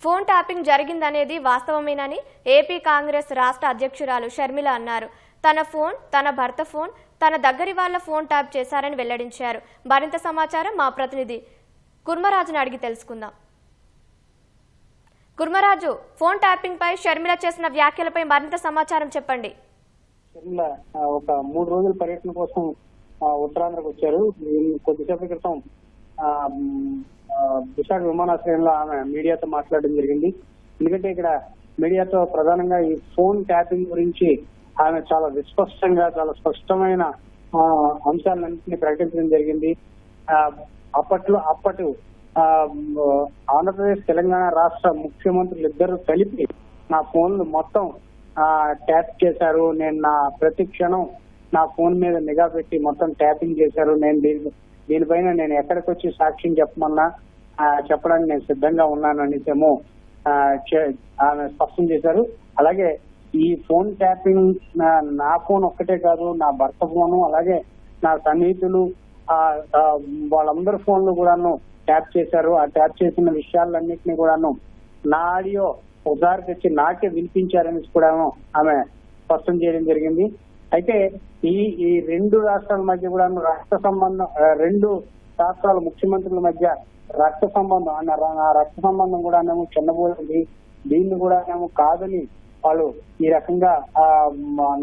Phone tapping జరిగిందనేది వాస్తవమేనని AP Congress రాష్ట్ర అధ్యక్షురాలు షర్మిల అన్నారు. తన ఫోన్, తన భర్త ఫోన్, తన దగ్గరి వాళ్ళ ఫోన్ ట్యాప్ చేశారని వెల్లడించారు. మరింత సమాచారం మా ప్రతినిధి కుర్మరాజును అడిగి తెలుసుకుందాం. కుర్మరాజు, ఫోన్ ట్యాపింగ్ పై షర్మిల చేసిన వ్యాఖ్యలపై మరింత సమాచారం చెప్పండి. షర్మిల ఒక 3 రోజుల పర్యటన కోసం ఉత్తరాంధ్రకు వచ్చారు. కొద్దిసేపటి క్రితం విశాఖ విమానాశ్రయంలో ఆమె మీడియాతో మాట్లాడడం జరిగింది. ఎందుకంటే ఇక్కడ మీడియాతో ప్రధానంగా ఈ ఫోన్ ట్యాపింగ్ గురించి ఆమె చాలా చాలా స్పష్టమైన అంశాలన్నింటినీ ప్రకటించడం జరిగింది. అప్పటి ఆంధ్రప్రదేశ్ తెలంగాణ రాష్ట్ర ముఖ్యమంత్రులు ఇద్దరు కలిపి నా ఫోన్లు మొత్తం ట్యాప్ చేశారు. నేను నా ప్రతి క్షణం నా ఫోన్ మీద నిఘా పెట్టి మొత్తం ట్యాపింగ్ చేశారు. నేను దీనిపైన నేను ఎక్కడికి వచ్చి సాక్ష్యం చెప్పమన్నా చెప్పడానికి నేను సిద్ధంగా ఉన్నాను అనేసేమో ఆమె స్పష్టం చేశారు. అలాగే ఈ ఫోన్ ట్యాపింగ్ నా ఫోన్ ఒక్కటే కాదు, నా భర్త ఫోను, అలాగే నా సన్నిహితులు వాళ్ళందరి ఫోన్లు కూడాను ట్యాప్ చేశారు. ఆ ట్యాప్ చేసిన విషయాలన్నింటినీ కూడాను నా ఆడియో ఒకసారి తెచ్చి నాకే వినిపించారని కూడా ఆమె స్పష్టం చేయడం జరిగింది. అయితే ఈ 2 రాష్ట్రాల మధ్య కూడా రక్త సంబంధం, 2 రాష్ట్రాల ముఖ్యమంత్రుల మధ్య రక్త సంబంధం ఆ రక్త సంబంధం కూడా చిన్నబోయింది. దీన్ని కూడా కాదని వాళ్ళు ఈ రకంగా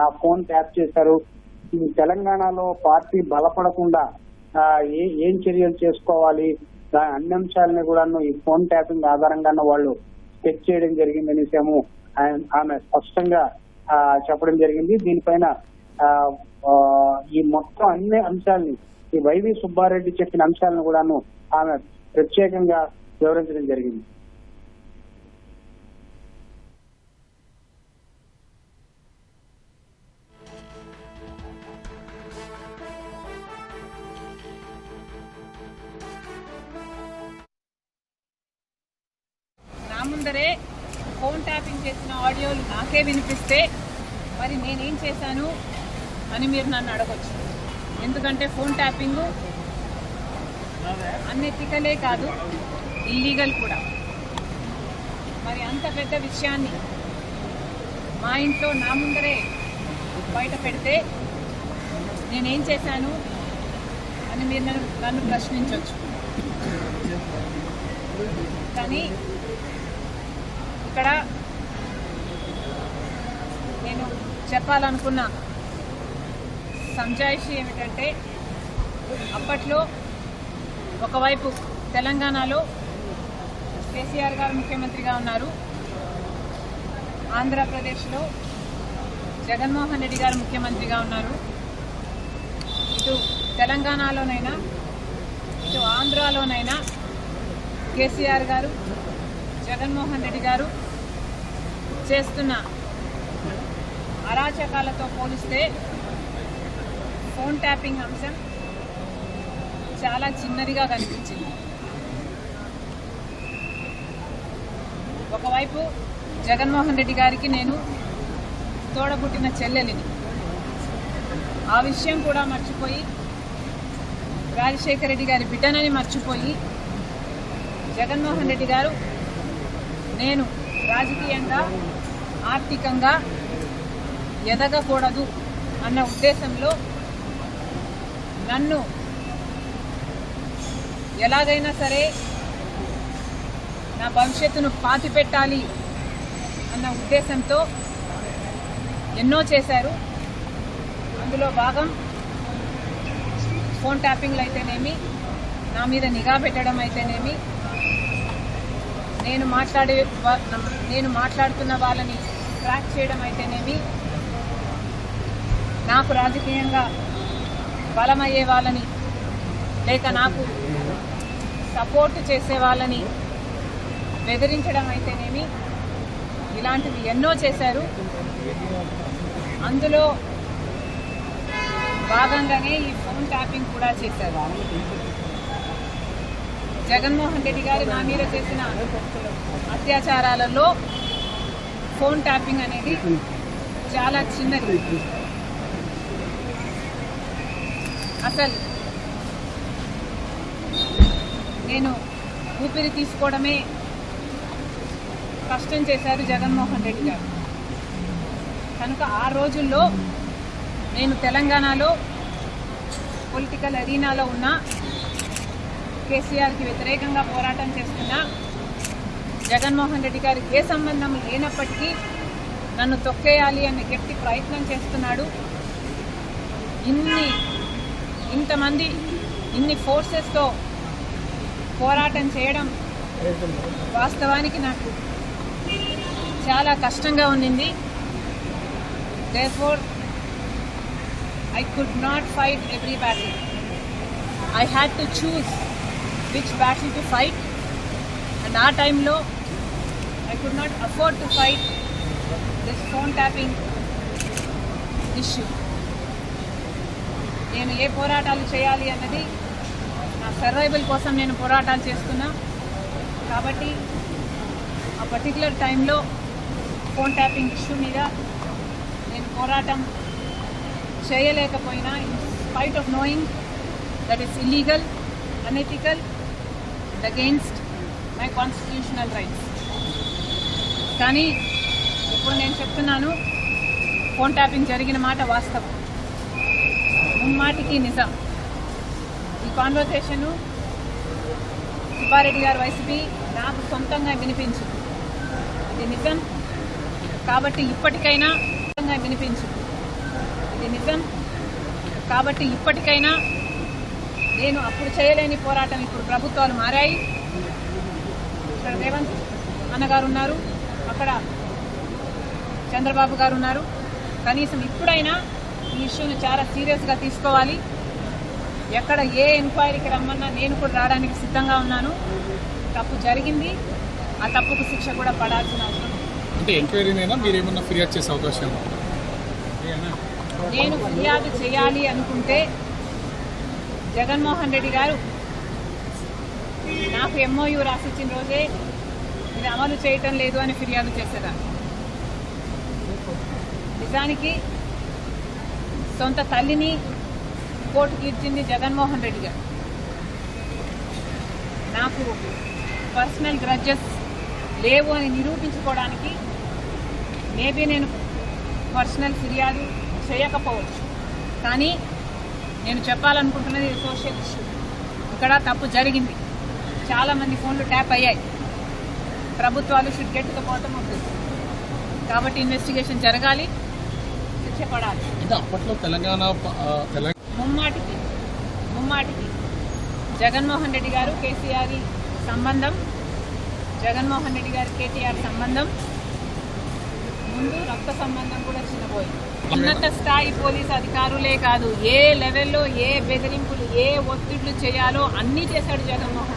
నా ఫోన్ ట్యాప్ చేశారు. తెలంగాణలో పార్టీ బలపడకుండా ఏం చర్యలు చేసుకోవాలి, అన్ని అంశాలని కూడా ఈ ఫోన్ ట్యాపింగ్ ఆధారంగా వాళ్ళు స్కెచ్ చేయడం జరిగిందనేసేమో ఆమె స్పష్టంగా చెప్పడం జరిగింది. దీనిపైన ఈ మొత్తం అన్ని అంశాలని, ఈ వైవి సుబ్బారెడ్డి చెప్పిన అంశాలను కూడాను ఆమె ప్రత్యేకంగా వివరించడం జరిగింది. నా ముందరే ఫోన్ ట్యాపింగ్ చేసిన ఆడియోలు నాకే వినిపిస్తే మరి నేనేం చేశాను అని మీరు నన్ను అడగొచ్చు. ఎందుకంటే ఫోన్ ట్యాపింగ్ అన్ఎథికలే కాదు, ఇల్లీగల్ కూడా. మరి అంత పెద్ద విషయాన్ని మా ఇంట్లో నా ముందరే బయట పెడితే నేనేం చేశాను అని మీరు నన్ను ప్రశ్నించవచ్చు. కానీ ఇక్కడ నేను చెప్పాలనుకున్న సంజాయిషి ఏమిటంటే, అప్పట్లో ఒకవైపు తెలంగాణలో కేసీఆర్ గారు ముఖ్యమంత్రిగా ఉన్నారు, ఆంధ్రప్రదేశ్లో జగన్మోహన్ రెడ్డి గారు ముఖ్యమంత్రిగా ఉన్నారు. ఇటు తెలంగాణలోనైనా ఇటు ఆంధ్రాలోనైనా కేసీఆర్ గారు, జగన్మోహన్ రెడ్డి గారు చేస్తున్న అరాచకాలతో పోలిస్తే ఫోన్ ట్యాపింగ్ అంశం చాలా చిన్నదిగా కనిపించింది. ఒకవైపు జగన్మోహన్ రెడ్డి గారికి నేను తోడబుట్టిన చెల్లెలిని, ఆ విషయం కూడా మర్చిపోయి, రాజశేఖర రెడ్డి గారి బిడ్డనని మర్చిపోయి, జగన్మోహన్ రెడ్డి గారు నేను రాజకీయంగా ఆర్థికంగా ఎదగకూడదు అన్న ఉద్దేశంలో నన్ను ఎలాగైనా సరే నా భవిష్యత్తును పాతిపెట్టాలి అన్న ఉద్దేశంతో ఎన్నో చేశారు. అందులో భాగం ఫోన్ ట్యాపింగ్లు అయితేనేమి, నా మీద నిఘా పెట్టడం అయితేనేమి, నేను మాట్లాడుతున్న వాళ్ళని ట్రాక్ చేయడం అయితేనేమి, నాకు రాజకీయంగా బలమయ్యే వాళ్ళని లేక నాకు సపోర్ట్ చేసే వాళ్ళని బెదిరించడం అయితేనేమి, ఇలాంటివి ఎన్నో చేశారు. అందులో భాగంగానే ఈ ఫోన్ ట్యాపింగ్ కూడా చేశారు. జగన్మోహన్ రెడ్డి గారు నా మీద చేసిన అత్యాచారాలలో ఫోన్ ట్యాపింగ్ అనేది చాలా చిన్నది. అసలు నేను ఊపిరి తీసుకోవడమే కష్టం చేశారు జగన్మోహన్ రెడ్డి గారు. కనుక ఆ రోజుల్లో నేను తెలంగాణలో పొలిటికల్ అరీనాలో ఉన్న కేసీఆర్కి వ్యతిరేకంగా పోరాటం చేస్తున్న జగన్మోహన్ రెడ్డి గారికి ఏ సంబంధం లేనప్పటికీ నన్ను తొక్కేయాలి అనే గట్టి ప్రయత్నం చేస్తున్నాడు. ఇంతమంది ఇన్ని ఫోర్సెస్తో పోరాటం చేయడం వాస్తవానికి నాకు చాలా కష్టంగా ఉండింది. Therefore, I could not fight every battle. I had to choose which battle to fight, and our time low, I could not afford to fight this phone tapping issue. నేను ఏ పోరాటాలు చేయాలి అన్నది నా సర్వైవల్ కోసం నేను పోరాటాలు చేస్తున్నా. కాబట్టి ఆ పర్టికులర్ టైంలో ఫోన్ ట్యాపింగ్ ఇష్యూ మీద నేను పోరాటం చేయలేకపోయినా, in spite of knowing that is illegal, unethical and against my constitutional rights. కానీ ఇప్పుడు నేను చెప్తున్నాను, ఫోన్ ట్యాపింగ్ జరిగిన మాట వాస్తవం, ముమ్మాటికి నిజం. ఈ కాన్వర్సేషను సుబ్బారెడ్డి గారు వైసీపీ నాకు సొంతంగా వినిపించింది. ఇది నిజం కాబట్టి ఇప్పటికైనా వినిపించింది. ఇది నిజం కాబట్టి ఇప్పటికైనా నేను అప్పుడు చేయలేని పోరాటం, ఇప్పుడు ప్రభుత్వాలు మారాయి, ఇక్కడ రేవంత్ అన్నగారు ఉన్నారు, అక్కడ చంద్రబాబు గారు ఉన్నారు. కనీసం ఇప్పుడైనా ఈ ఇష్యూని చాలా సీరియస్గా తీసుకోవాలి. ఎక్కడ ఏ ఎంక్వైరీకి రమ్మన్నా నేను కూడా రావడానికి సిద్ధంగా ఉన్నాను. తప్పు జరిగింది, ఆ తప్పుకు శిక్ష కూడా పడాల్సిన అవసరం. అంటే ఎంక్వైరీనైనా మీరు ఏమన్నా ఫిర్యాదు చేసే అవకాశం? నేను ఫిర్యాదు చేయాలి అనుకుంటే జగన్మోహన్ రెడ్డి గారు నాకు MOU రాసిచ్చిన రోజే ఇది అమలు చేయటం లేదు అని ఫిర్యాదు చేసేదాన్ని. నిజానికి సొంత తల్లిని కోర్టుకి ఇచ్చింది జగన్మోహన్ రెడ్డి గారు. నాకు పర్సనల్ గ్రడ్జెస్ లేవు అని నిరూపించుకోవడానికి మేబీ నేను పర్సనల్ ఫిర్యాదు చేయకపోవచ్చు. కానీ నేను చెప్పాలనుకుంటున్నది సోషల్ ఇష్యూ. ఇక్కడ తప్పు జరిగింది, చాలామంది ఫోన్లు ట్యాప్ అయ్యాయి. ప్రభుత్వాలు should get the bottom of this. కాబట్టి ఇన్వెస్టిగేషన్ జరగాలి, శిక్ష పడాలి. అప్పట్లో తెలంగాణ ముమ్మాటికి జగన్మోహన్ రెడ్డి గారు కేసీఆర్ సంబంధం, జగన్మోహన్ రెడ్డి గారు కేటీఆర్ సంబంధం ముందు రక్త సంబంధం కూడా చిన్నపోయింది. ఉన్నత స్థాయి పోలీసు అధికారులే కాదు, ఏ లెవెల్లో ఏ బెదిరింపులు, ఏ ఒత్తిళ్లు చేయాలో అన్నీ చేశాడు జగన్మోహన్